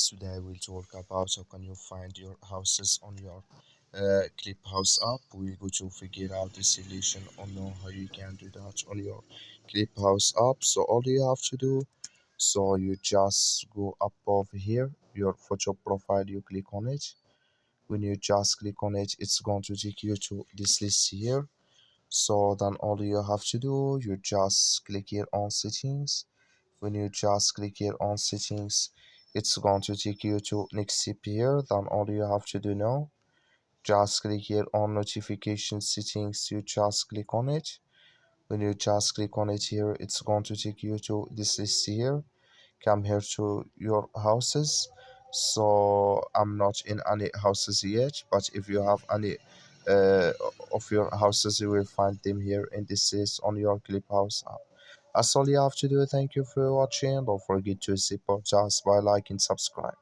Today we'll talk about how can you find your houses on your Clubhouse app. We're going to figure out the solution on how you can do that on your Clubhouse app. So all you have to do, so you just go up over here, your photo profile, you click on it. When you just click on it, it's going to take you to this list here. So then all you have to do, you just click here on settings. When you just click here on settings, it's going to take you to next step here. Then all you have to do now, just click here on notification settings. You just click on it. When you just click on it here, it's going to take you to this list here. Come here to your houses. So I'm not in any houses yet, but if you have any uh, of your houses, you will find them here in this list on your Clubhouse app. That's all you have to do. Thank you for watching. Don't forget to support us by liking, subscribe.